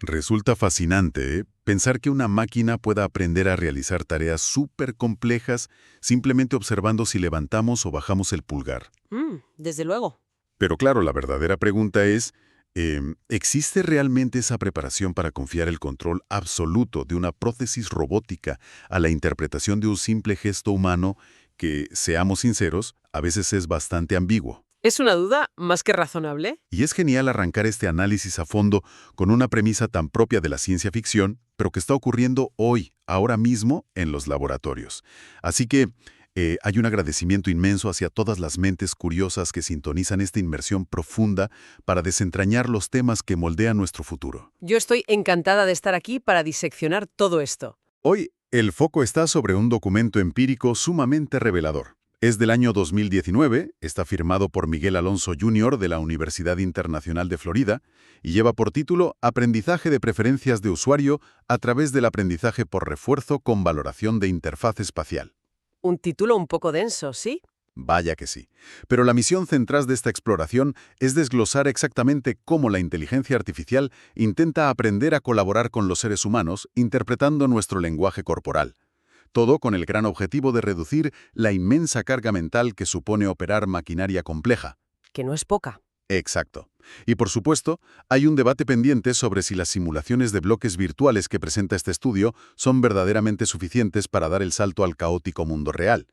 Resulta fascinante, ¿eh? Pensar que una máquina pueda aprender a realizar tareas súper complejas simplemente observando si levantamos o bajamos el pulgar. Desde luego. Pero claro, la verdadera pregunta es, ¿existe realmente esa preparación para confiar el control absoluto de una prótesis robótica a la interpretación de un simple gesto humano que, seamos sinceros, a veces es bastante ambiguo? Es una duda más que razonable. Y es genial arrancar este análisis a fondo con una premisa tan propia de la ciencia ficción, pero que está ocurriendo hoy, ahora mismo, en los laboratorios. Así que hay un agradecimiento inmenso hacia todas las mentes curiosas que sintonizan esta inmersión profunda para desentrañar los temas que moldean nuestro futuro. Yo estoy encantada de estar aquí para diseccionar todo esto. Hoy, el foco está sobre un documento empírico sumamente revelador. Es del año 2019, está firmado por Miguel Alonso Jr. de la Universidad Internacional de Florida y lleva por título Aprendizaje de preferencias de usuario a través del aprendizaje por refuerzo con valoración de interfaz espacial. Un título un poco denso, ¿sí? Vaya que sí. Pero la misión central de esta exploración es desglosar exactamente cómo la inteligencia artificial intenta aprender a colaborar con los seres humanos interpretando nuestro lenguaje corporal. Todo con el gran objetivo de reducir la inmensa carga mental que supone operar maquinaria compleja. Que no es poca. Exacto. Y por supuesto, hay un debate pendiente sobre si las simulaciones de bloques virtuales que presenta este estudio son verdaderamente suficientes para dar el salto al caótico mundo real.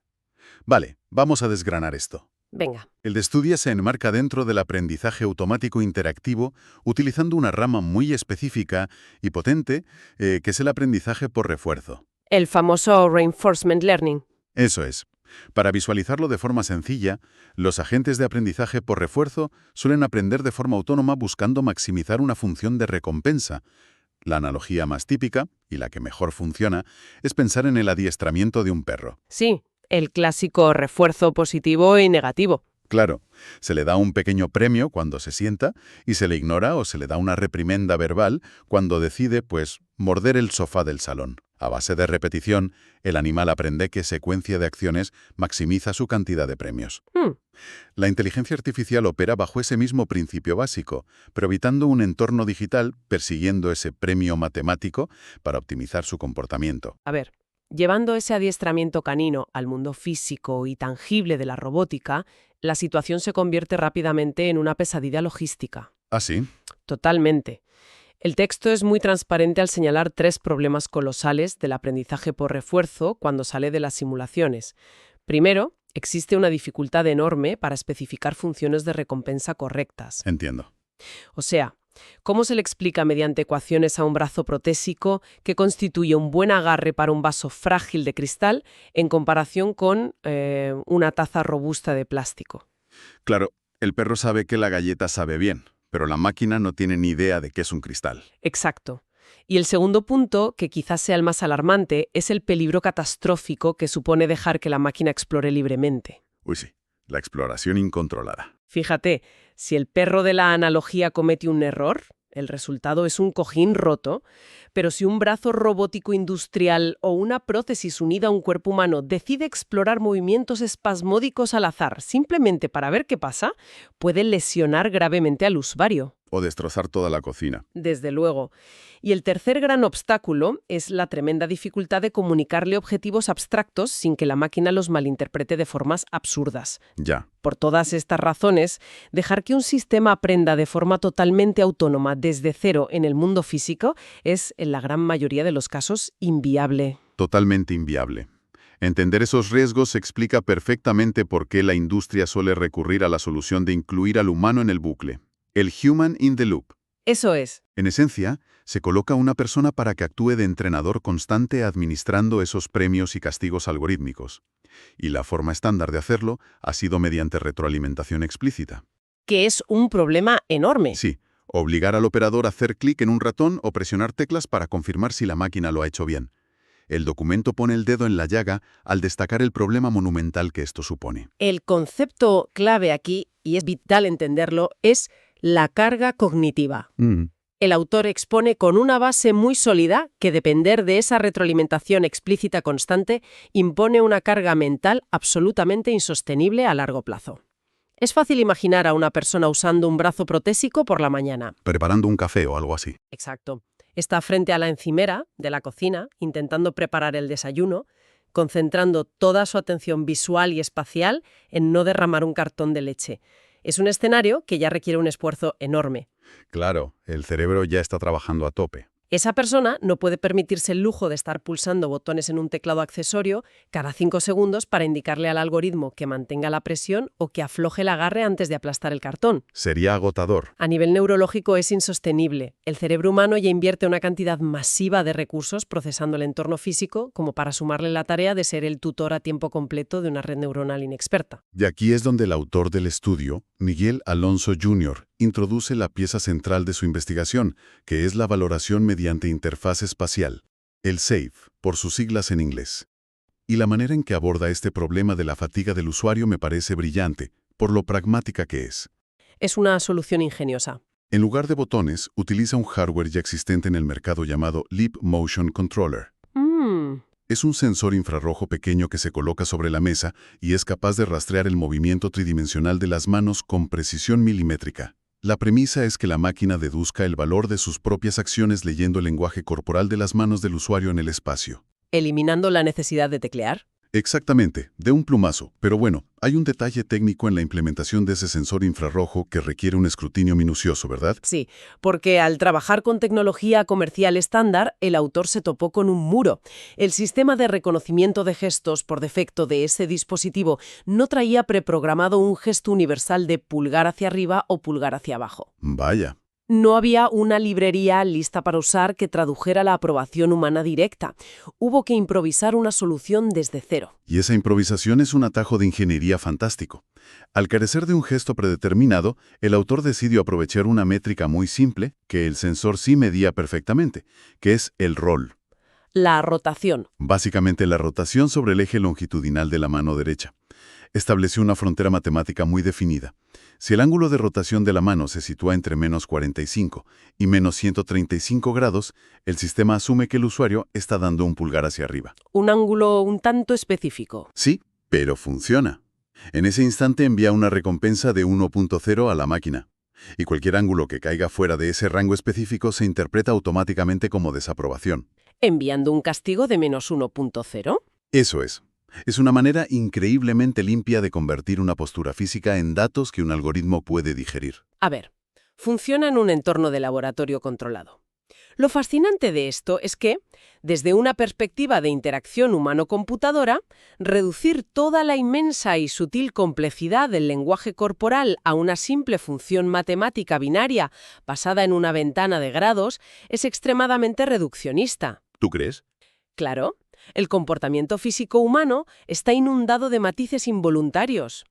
Vale, vamos a desgranar esto. Venga. El de estudio se enmarca dentro del aprendizaje automático interactivo utilizando una rama muy específica y potente, que es el aprendizaje por refuerzo. El famoso reinforcement learning. Eso es. Para visualizarlo de forma sencilla, los agentes de aprendizaje por refuerzo suelen aprender de forma autónoma buscando maximizar una función de recompensa. La analogía más típica, y la que mejor funciona, es pensar en el adiestramiento de un perro. Sí, el clásico refuerzo positivo y negativo. Claro, se le da un pequeño premio cuando se sienta y se le ignora o se le da una reprimenda verbal cuando decide, pues, morder el sofá del salón. A base de repetición, el animal aprende qué secuencia de acciones maximiza su cantidad de premios. La inteligencia artificial opera bajo ese mismo principio básico, pero evitando un entorno digital persiguiendo ese premio matemático para optimizar su comportamiento. A ver, llevando ese adiestramiento canino al mundo físico y tangible de la robótica, la situación se convierte rápidamente en una pesadilla logística. ¿Ah, sí? Totalmente. El texto es muy transparente al señalar 3 problemas colosales del aprendizaje por refuerzo cuando sale de las simulaciones. Primero, existe una dificultad enorme para especificar funciones de recompensa correctas. Entiendo. O sea, ¿cómo se le explica mediante ecuaciones a un brazo protésico que constituye un buen agarre para un vaso frágil de cristal en comparación con una taza robusta de plástico? Claro, el perro sabe que la galleta sabe bien, pero la máquina no tiene ni idea de qué es un cristal. Exacto. Y el segundo punto, que quizás sea el más alarmante, es el peligro catastrófico que supone dejar que la máquina explore libremente. Uy, sí, la exploración incontrolada. Fíjate, si el perro de la analogía comete un error, el resultado es un cojín roto, pero si un brazo robótico industrial o una prótesis unida a un cuerpo humano decide explorar movimientos espasmódicos al azar simplemente para ver qué pasa, puede lesionar gravemente al usuario. O destrozar toda la cocina. Desde luego. Y el tercer gran obstáculo es la tremenda dificultad de comunicarle objetivos abstractos sin que la máquina los malinterprete de formas absurdas. Ya. Por todas estas razones, dejar que un sistema aprenda de forma totalmente autónoma desde cero en el mundo físico es, en la gran mayoría de los casos, inviable. Totalmente inviable. Entender esos riesgos explica perfectamente por qué la industria suele recurrir a la solución de incluir al humano en el bucle. El human in the loop. Eso es. En esencia, se coloca una persona para que actúe de entrenador constante administrando esos premios y castigos algorítmicos. Y la forma estándar de hacerlo ha sido mediante retroalimentación explícita. Que es un problema enorme. Sí, obligar al operador a hacer clic en un ratón o presionar teclas para confirmar si la máquina lo ha hecho bien. El documento pone el dedo en la llaga al destacar el problema monumental que esto supone. El concepto clave aquí, y es vital entenderlo, es la carga cognitiva. El autor expone con una base muy sólida que depender de esa retroalimentación explícita constante impone una carga mental absolutamente insostenible a largo plazo. Es fácil imaginar a una persona usando un brazo protésico por la mañana. Preparando un café o algo así. Exacto. Está frente a la encimera de la cocina, intentando preparar el desayuno, concentrando toda su atención visual y espacial en no derramar un cartón de leche. Es un escenario que ya requiere un esfuerzo enorme. Claro, el cerebro ya está trabajando a tope. Esa persona no puede permitirse el lujo de estar pulsando botones en un teclado accesorio cada 5 segundos para indicarle al algoritmo que mantenga la presión o que afloje el agarre antes de aplastar el cartón. Sería agotador. A nivel neurológico es insostenible. El cerebro humano ya invierte una cantidad masiva de recursos procesando el entorno físico como para sumarle la tarea de ser el tutor a tiempo completo de una red neuronal inexperta. Y aquí es donde el autor del estudio, Miguel Alonso Jr., introduce la pieza central de su investigación, que es la valoración mediante interfaz espacial, el SAFE, por sus siglas en inglés. Y la manera en que aborda este problema de la fatiga del usuario me parece brillante, por lo pragmática que es. Es una solución ingeniosa. En lugar de botones, utiliza un hardware ya existente en el mercado llamado Leap Motion Controller. Es un sensor infrarrojo pequeño que se coloca sobre la mesa y es capaz de rastrear el movimiento tridimensional de las manos con precisión milimétrica. La premisa es que la máquina deduzca el valor de sus propias acciones leyendo el lenguaje corporal de las manos del usuario en el espacio. Eliminando la necesidad de teclear. Exactamente, de un plumazo. Pero bueno, hay un detalle técnico en la implementación de ese sensor infrarrojo que requiere un escrutinio minucioso, ¿verdad? Sí, porque al trabajar con tecnología comercial estándar, el autor se topó con un muro. El sistema de reconocimiento de gestos por defecto de ese dispositivo no traía preprogramado un gesto universal de pulgar hacia arriba o pulgar hacia abajo. Vaya. No había una librería lista para usar que tradujera la aprobación humana directa. Hubo que improvisar una solución desde cero. Y esa improvisación es un atajo de ingeniería fantástico. Al carecer de un gesto predeterminado, el autor decidió aprovechar una métrica muy simple que el sensor sí medía perfectamente, que es el rol. La rotación. Básicamente la rotación sobre el eje longitudinal de la mano derecha. Estableció una frontera matemática muy definida. Si el ángulo de rotación de la mano se sitúa entre menos 45 y menos 135 grados, el sistema asume que el usuario está dando un pulgar hacia arriba. Un ángulo un tanto específico. Sí, pero funciona. En ese instante envía una recompensa de 1.0 a la máquina. Y cualquier ángulo que caiga fuera de ese rango específico se interpreta automáticamente como desaprobación. ¿Enviando un castigo de menos 1.0? Eso es. Es una manera increíblemente limpia de convertir una postura física en datos que un algoritmo puede digerir. A ver, funciona en un entorno de laboratorio controlado. Lo fascinante de esto es que, desde una perspectiva de interacción humano-computadora, reducir toda la inmensa y sutil complejidad del lenguaje corporal a una simple función matemática binaria basada en una ventana de grados es extremadamente reduccionista. ¿Tú crees? Claro. El comportamiento físico humano está inundado de matices involuntarios.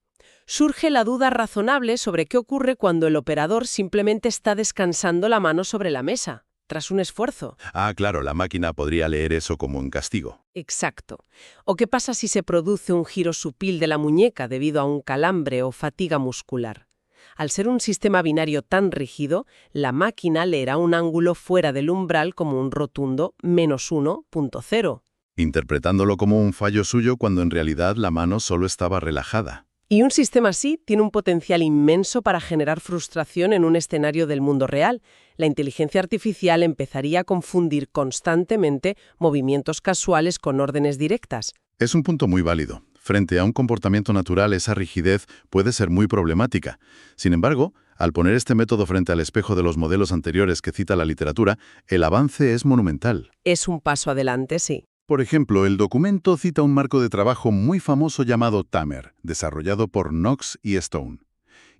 Surge la duda razonable sobre qué ocurre cuando el operador simplemente está descansando la mano sobre la mesa, tras un esfuerzo. Ah, claro, la máquina podría leer eso como un castigo. Exacto. ¿O qué pasa si se produce un giro sutil de la muñeca debido a un calambre o fatiga muscular? Al ser un sistema binario tan rígido, la máquina leerá un ángulo fuera del umbral como un rotundo menos 1.0. Interpretándolo como un fallo suyo cuando en realidad la mano solo estaba relajada. Y un sistema así tiene un potencial inmenso para generar frustración en un escenario del mundo real. La inteligencia artificial empezaría a confundir constantemente movimientos casuales con órdenes directas. Es un punto muy válido. Frente a un comportamiento natural, esa rigidez puede ser muy problemática. Sin embargo, al poner este método frente al espejo de los modelos anteriores que cita la literatura, el avance es monumental. Es un paso adelante, sí. Por ejemplo, el documento cita un marco de trabajo muy famoso llamado Tamer, desarrollado por Knox y Stone.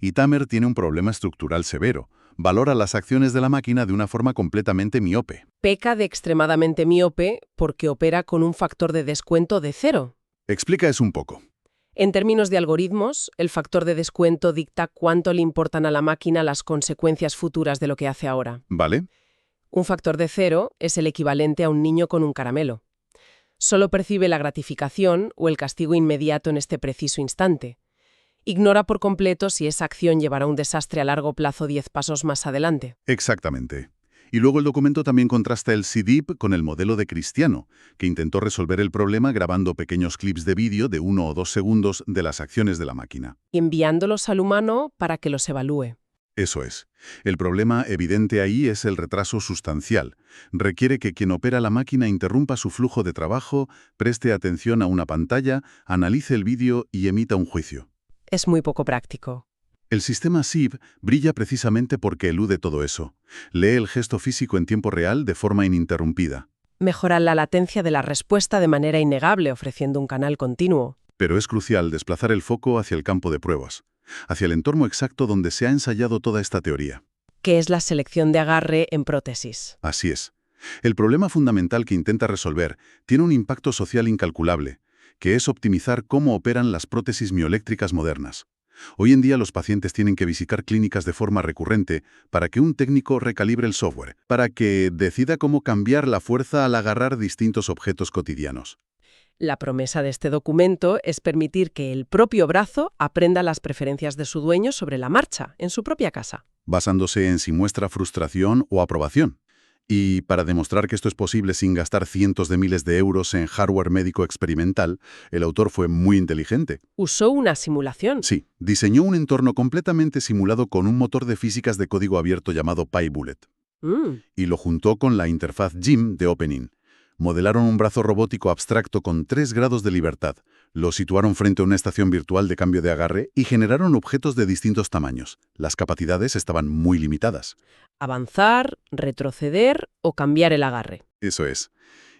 Y Tamer tiene un problema estructural severo. Valora las acciones de la máquina de una forma completamente miope. Peca de extremadamente miope porque opera con un factor de descuento de 0. Explica eso un poco. En términos de algoritmos, el factor de descuento dicta cuánto le importan a la máquina las consecuencias futuras de lo que hace ahora. ¿Vale? Un factor de 0 es el equivalente a un niño con un caramelo. Solo percibe la gratificación o el castigo inmediato en este preciso instante. Ignora por completo si esa acción llevará a un desastre a largo plazo 10 pasos más adelante. Exactamente. Y luego el documento también contrasta el CDIP con el modelo de Cristiano, que intentó resolver el problema grabando pequeños clips de vídeo de 1 o 2 segundos de las acciones de la máquina. Y enviándolos al humano para que los evalúe. Eso es. El problema evidente ahí es el retraso sustancial. Requiere que quien opera la máquina interrumpa su flujo de trabajo, preste atención a una pantalla, analice el vídeo y emita un juicio. Es muy poco práctico. El sistema SIB brilla precisamente porque elude todo eso. Lee el gesto físico en tiempo real de forma ininterrumpida. Mejora la latencia de la respuesta de manera innegable, ofreciendo un canal continuo. Pero es crucial desplazar el foco hacia el campo de pruebas, hacia el entorno exacto donde se ha ensayado toda esta teoría. Que es la selección de agarre en prótesis. Así es. El problema fundamental que intenta resolver tiene un impacto social incalculable, que es optimizar cómo operan las prótesis mioeléctricas modernas. Hoy en día los pacientes tienen que visitar clínicas de forma recurrente para que un técnico recalibre el software, para que decida cómo cambiar la fuerza al agarrar distintos objetos cotidianos. La promesa de este documento es permitir que el propio brazo aprenda las preferencias de su dueño sobre la marcha, en su propia casa. Basándose en si muestra frustración o aprobación. Y para demostrar que esto es posible sin gastar cientos de miles de euros en hardware médico experimental, el autor fue muy inteligente. Usó una simulación. Sí, diseñó un entorno completamente simulado con un motor de físicas de código abierto llamado PyBullet. Y lo juntó con la interfaz GIM de OpenIN. Modelaron un brazo robótico abstracto con 3 grados de libertad, lo situaron frente a una estación virtual de cambio de agarre y generaron objetos de distintos tamaños. Las capacidades estaban muy limitadas. Avanzar, retroceder o cambiar el agarre. Eso es.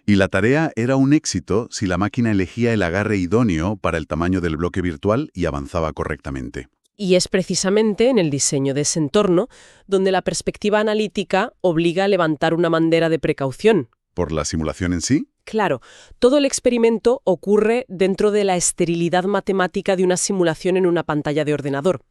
Y la tarea era un éxito si la máquina elegía el agarre idóneo para el tamaño del bloque virtual y avanzaba correctamente. Y es precisamente en el diseño de ese entorno donde la perspectiva analítica obliga a levantar una bandera de precaución. ¿Por la simulación en sí? Claro, todo el experimento ocurre dentro de la esterilidad matemática de una simulación en una pantalla de ordenador.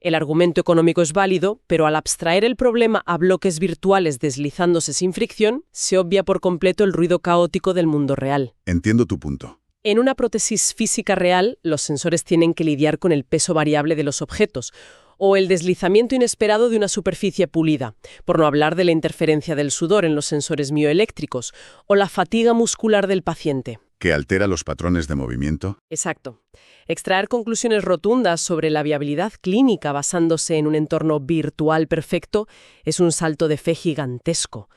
El argumento económico es válido, pero al abstraer el problema a bloques virtuales deslizándose sin fricción, se obvia por completo el ruido caótico del mundo real. Entiendo tu punto. En una prótesis física real, los sensores tienen que lidiar con el peso variable de los objetos, o el deslizamiento inesperado de una superficie pulida, por no hablar de la interferencia del sudor en los sensores mioeléctricos, o la fatiga muscular del paciente. ¿Que altera los patrones de movimiento? Exacto. Extraer conclusiones rotundas sobre la viabilidad clínica basándose en un entorno virtual perfecto es un salto de fe gigantesco.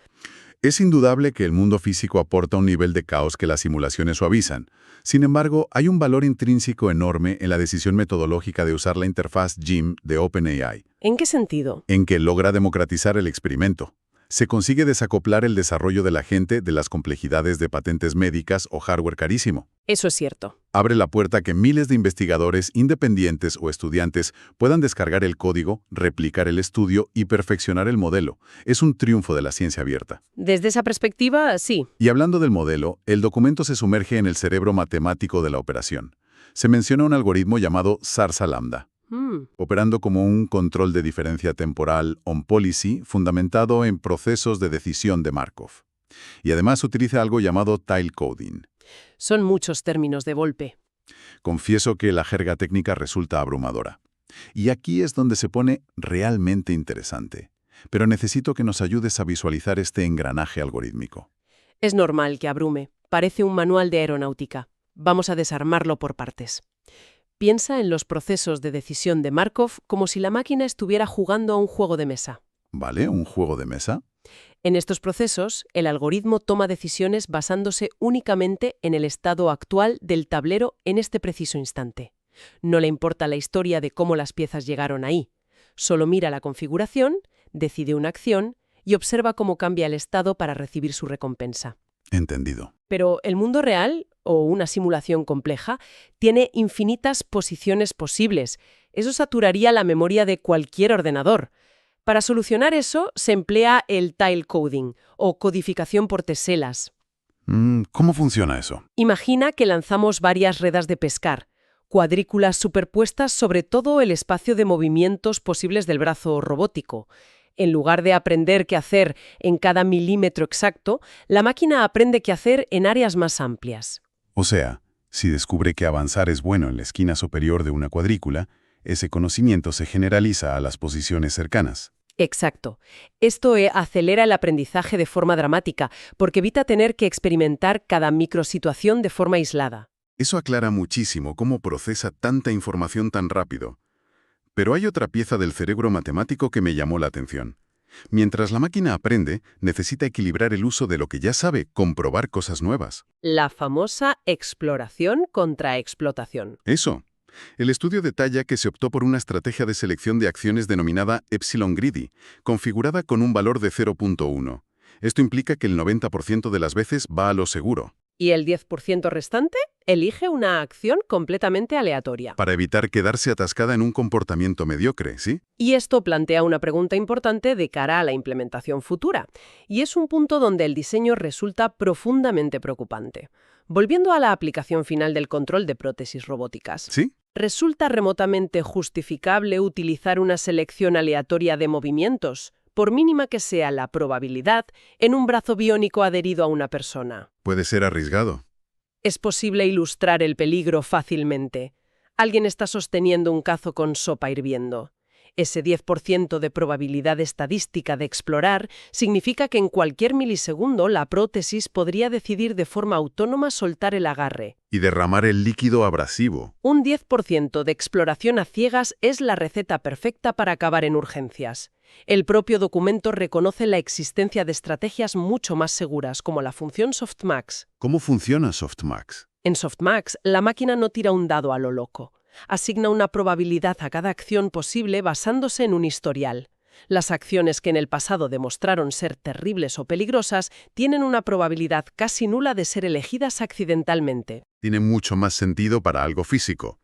Es indudable que el mundo físico aporta un nivel de caos que las simulaciones suavizan. Sin embargo, hay un valor intrínseco enorme en la decisión metodológica de usar la interfaz GIM de OpenAI. ¿En qué sentido? En que logra democratizar el experimento. Se consigue desacoplar el desarrollo de la gente de las complejidades de patentes médicas o hardware carísimo. Eso es cierto. Abre la puerta a que miles de investigadores independientes o estudiantes puedan descargar el código, replicar el estudio y perfeccionar el modelo. Es un triunfo de la ciencia abierta. Desde esa perspectiva, sí. Y hablando del modelo, el documento se sumerge en el cerebro matemático de la operación. Se menciona un algoritmo llamado Zarza Lambda, operando como un control de diferencia temporal on-policy fundamentado en procesos de decisión de Markov. Y además utiliza algo llamado tile coding. Son muchos términos de golpe. Confieso que la jerga técnica resulta abrumadora. Y aquí es donde se pone realmente interesante. Pero necesito que nos ayudes a visualizar este engranaje algorítmico. Es normal que abrume. Parece un manual de aeronáutica. Vamos a desarmarlo por partes. Piensa en los procesos de decisión de Markov como si la máquina estuviera jugando a un juego de mesa. ¿Vale? ¿Un juego de mesa? En estos procesos, el algoritmo toma decisiones basándose únicamente en el estado actual del tablero en este preciso instante. No le importa la historia de cómo las piezas llegaron ahí. Solo mira la configuración, decide una acción y observa cómo cambia el estado para recibir su recompensa. Entendido. Pero el mundo real, o una simulación compleja, tiene infinitas posiciones posibles. Eso saturaría la memoria de cualquier ordenador. Para solucionar eso, se emplea el tile coding, o codificación por teselas. ¿Cómo funciona eso? Imagina que lanzamos varias redes de pescar, cuadrículas superpuestas sobre todo el espacio de movimientos posibles del brazo robótico. En lugar de aprender qué hacer en cada milímetro exacto, la máquina aprende qué hacer en áreas más amplias. O sea, si descubre que avanzar es bueno en la esquina superior de una cuadrícula, ese conocimiento se generaliza a las posiciones cercanas. Exacto. Esto acelera el aprendizaje de forma dramática, porque evita tener que experimentar cada microsituación de forma aislada. Eso aclara muchísimo cómo procesa tanta información tan rápido. Pero hay otra pieza del cerebro matemático que me llamó la atención. Mientras la máquina aprende, necesita equilibrar el uso de lo que ya sabe con probar cosas nuevas. La famosa exploración contra explotación. Eso. El estudio detalla que se optó por una estrategia de selección de acciones denominada Epsilon Greedy, configurada con un valor de 0.1. Esto implica que el 90% de las veces va a lo seguro, ¿Y el 10% restante? Elige una acción completamente aleatoria. para evitar quedarse atascada en un comportamiento mediocre, ¿sí? Y esto plantea una pregunta importante de cara a la implementación futura, y es un punto donde el diseño resulta profundamente preocupante. Volviendo a la aplicación final del control de prótesis robóticas, ¿Sí? ¿resulta remotamente justificable utilizar una selección aleatoria de movimientos, por mínima que sea la probabilidad, en un brazo biónico adherido a una persona? Puede ser arriesgado. Es posible ilustrar el peligro fácilmente. Alguien está sosteniendo un cazo con sopa hirviendo. Ese 10% de probabilidad estadística de explorar significa que en cualquier milisegundo la prótesis podría decidir de forma autónoma soltar el agarre. Y derramar el líquido abrasivo. Un 10% de exploración a ciegas es la receta perfecta para acabar en urgencias. El propio documento reconoce la existencia de estrategias mucho más seguras, como la función Softmax. ¿Cómo funciona Softmax? En Softmax, la máquina no tira un dado a lo loco. Asigna una probabilidad a cada acción posible basándose en un historial. Las acciones que en el pasado demostraron ser terribles o peligrosas tienen una probabilidad casi nula de ser elegidas accidentalmente. Tiene mucho más sentido para algo físico.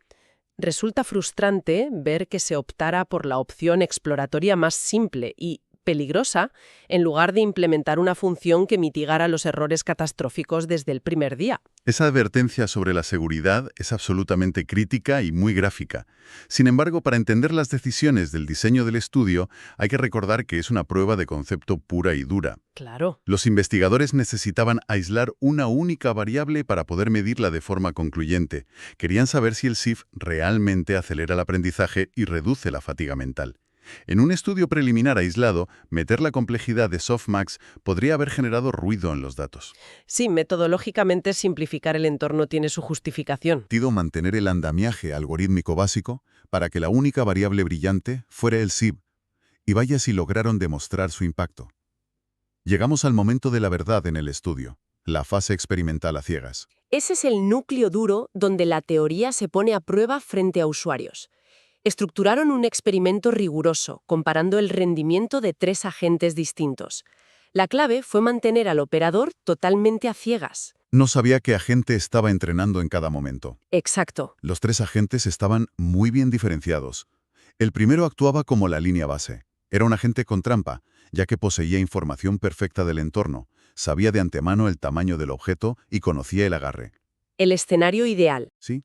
Resulta frustrante ver que se optara por la opción exploratoria más simple y peligrosa en lugar de implementar una función que mitigara los errores catastróficos desde el primer día. Esa advertencia sobre la seguridad es absolutamente crítica y muy gráfica. Sin embargo, para entender las decisiones del diseño del estudio, hay que recordar que es una prueba de concepto pura y dura. Claro. Los investigadores necesitaban aislar una única variable para poder medirla de forma concluyente. Querían saber si el SIF realmente acelera el aprendizaje y reduce la fatiga mental. En un estudio preliminar aislado, meter la complejidad de Softmax podría haber generado ruido en los datos. Sí, metodológicamente simplificar el entorno tiene su justificación. Mantener el andamiaje algorítmico básico para que la única variable brillante fuera el SIB, y vaya si lograron demostrar su impacto. Llegamos al momento de la verdad en el estudio, la fase experimental a ciegas. Ese es el núcleo duro donde la teoría se pone a prueba frente a usuarios. Estructuraron un experimento riguroso, comparando el rendimiento de 3 agentes distintos. La clave fue mantener al operador totalmente a ciegas. No sabía qué agente estaba entrenando en cada momento. Exacto. Los 3 agentes estaban muy bien diferenciados. El primero actuaba como la línea base. Era un agente con trampa, ya que poseía información perfecta del entorno, sabía de antemano el tamaño del objeto y conocía el agarre. El escenario ideal. ¿Sí?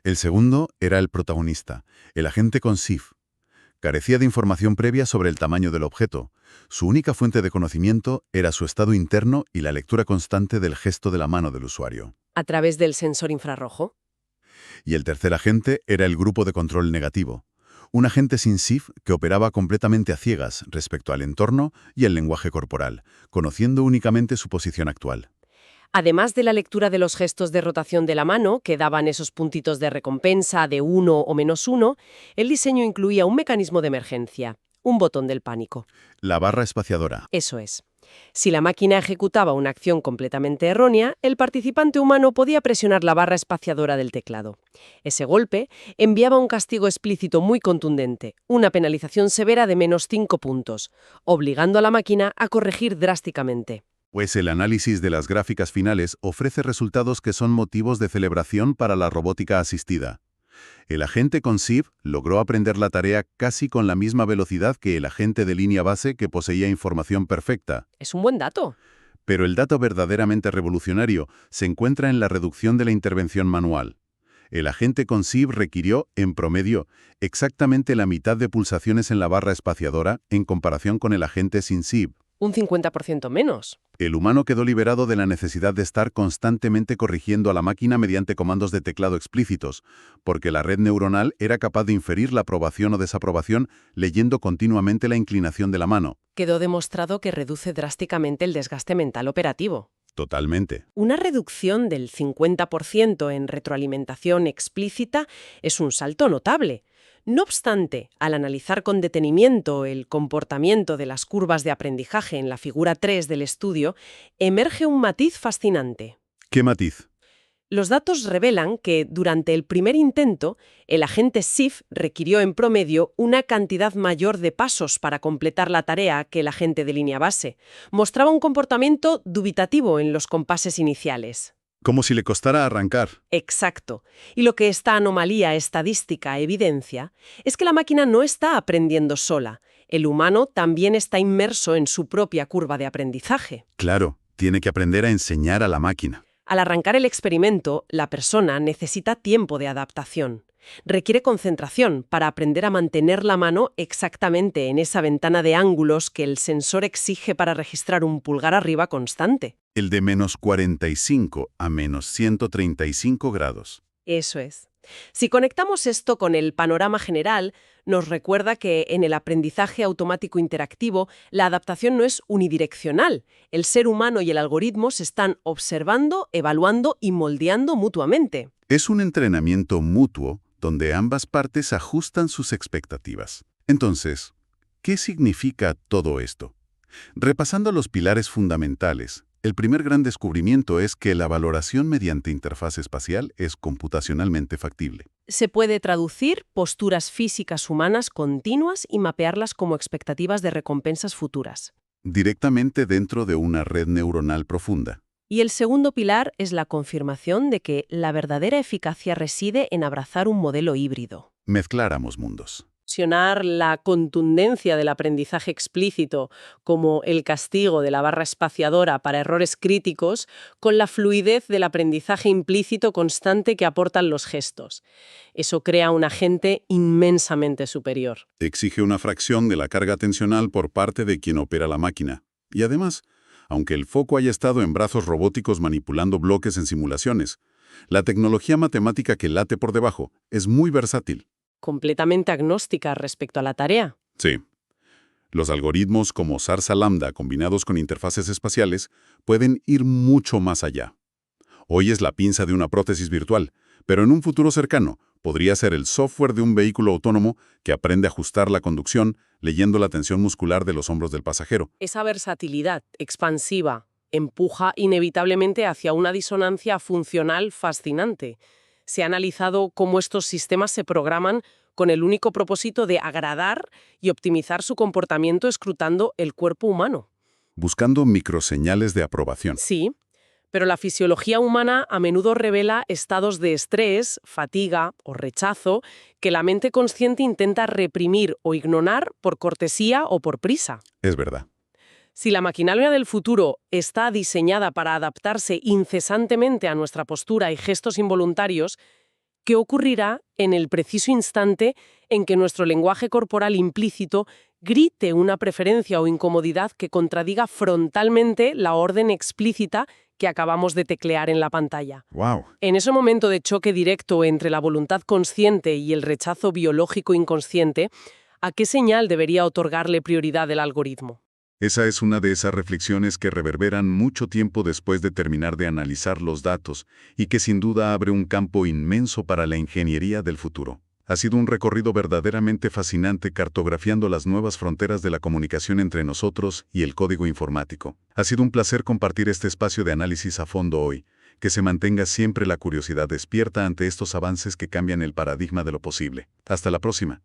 El segundo era el protagonista, el agente con SIF. Carecía de información previa sobre el tamaño del objeto. Su única fuente de conocimiento era su estado interno y la lectura constante del gesto de la mano del usuario. A través del sensor infrarrojo. Y el tercer agente era el grupo de control negativo. Un agente sin SIF que operaba completamente a ciegas respecto al entorno y el lenguaje corporal, conociendo únicamente su posición actual. Además de la lectura de los gestos de rotación de la mano, que daban esos puntitos de recompensa de 1 o -1, el diseño incluía un mecanismo de emergencia, un botón del pánico. La barra espaciadora. Eso es. Si la máquina ejecutaba una acción completamente errónea, el participante humano podía presionar la barra espaciadora del teclado. Ese golpe enviaba un castigo explícito muy contundente, una penalización severa de -5 puntos, obligando a la máquina a corregir drásticamente. Pues el análisis de las gráficas finales ofrece resultados que son motivos de celebración para la robótica asistida. El agente con SIF logró aprender la tarea casi con la misma velocidad que el agente de línea base que poseía información perfecta. Es un buen dato. Pero el dato verdaderamente revolucionario se encuentra en la reducción de la intervención manual. El agente con SIF requirió, en promedio, exactamente la mitad de pulsaciones en la barra espaciadora en comparación con el agente sin SIF. Un 50% menos. El humano quedó liberado de la necesidad de estar constantemente corrigiendo a la máquina mediante comandos de teclado explícitos, porque la red neuronal era capaz de inferir la aprobación o desaprobación leyendo continuamente la inclinación de la mano. Quedó demostrado que reduce drásticamente el desgaste mental operativo. Totalmente. Una reducción del 50% en retroalimentación explícita es un salto notable. No obstante, al analizar con detenimiento el comportamiento de las curvas de aprendizaje en la figura 3 del estudio, emerge un matiz fascinante. ¿Qué matiz? Los datos revelan que, durante el primer intento, el agente SIF requirió en promedio una cantidad mayor de pasos para completar la tarea que el agente de línea base. Mostraba un comportamiento dubitativo en los compases iniciales. Como si le costara arrancar. Exacto. Y lo que esta anomalía estadística evidencia es que la máquina no está aprendiendo sola. El humano también está inmerso en su propia curva de aprendizaje. Claro, tiene que aprender a enseñar a la máquina. Al arrancar el experimento, la persona necesita tiempo de adaptación. Requiere concentración para aprender a mantener la mano exactamente en esa ventana de ángulos que el sensor exige para registrar un pulgar arriba constante. El de -45 a -135 grados. Eso es. Si conectamos esto con el panorama general, nos recuerda que en el aprendizaje automático interactivo la adaptación no es unidireccional. El ser humano y el algoritmo se están observando, evaluando y moldeando mutuamente. Es un entrenamiento mutuo donde ambas partes ajustan sus expectativas. Entonces, ¿qué significa todo esto? Repasando los pilares fundamentales, el primer gran descubrimiento es que la valoración mediante interfaz espacial es computacionalmente factible. Se puede traducir posturas físicas humanas continuas y mapearlas como expectativas de recompensas futuras. Directamente dentro de una red neuronal profunda. Y el segundo pilar es la confirmación de que la verdadera eficacia reside en abrazar un modelo híbrido. Mezclar ambos mundos. Fusionar la contundencia del aprendizaje explícito, como el castigo de la barra espaciadora para errores críticos, con la fluidez del aprendizaje implícito constante que aportan los gestos. Eso crea un agente inmensamente superior. Exige una fracción de la carga atencional por parte de quien opera la máquina. Y además, aunque el foco haya estado en brazos robóticos manipulando bloques en simulaciones, la tecnología matemática que late por debajo es muy versátil. Completamente agnóstica respecto a la tarea. Sí. Los algoritmos como Zarza Lambda combinados con interfaces espaciales pueden ir mucho más allá. Hoy es la pinza de una prótesis virtual, pero en un futuro cercano podría ser el software de un vehículo autónomo que aprende a ajustar la conducción leyendo la tensión muscular de los hombros del pasajero. Esa versatilidad expansiva empuja inevitablemente hacia una disonancia funcional fascinante. Se ha analizado cómo estos sistemas se programan con el único propósito de agradar y optimizar su comportamiento escrutando el cuerpo humano. Buscando microseñales de aprobación. Sí, pero la fisiología humana a menudo revela estados de estrés, fatiga o rechazo que la mente consciente intenta reprimir o ignorar por cortesía o por prisa. Es verdad. Si la maquinaria del futuro está diseñada para adaptarse incesantemente a nuestra postura y gestos involuntarios, ¿qué ocurrirá en el preciso instante en que nuestro lenguaje corporal implícito grite una preferencia o incomodidad que contradiga frontalmente la orden explícita que acabamos de teclear en la pantalla? ¡Wow! En ese momento de choque directo entre la voluntad consciente y el rechazo biológico inconsciente, ¿a qué señal debería otorgarle prioridad el algoritmo? Esa es una de esas reflexiones que reverberan mucho tiempo después de terminar de analizar los datos y que sin duda abre un campo inmenso para la ingeniería del futuro. Ha sido un recorrido verdaderamente fascinante cartografiando las nuevas fronteras de la comunicación entre nosotros y el código informático. Ha sido un placer compartir este espacio de análisis a fondo hoy. Que se mantenga siempre la curiosidad despierta ante estos avances que cambian el paradigma de lo posible. Hasta la próxima.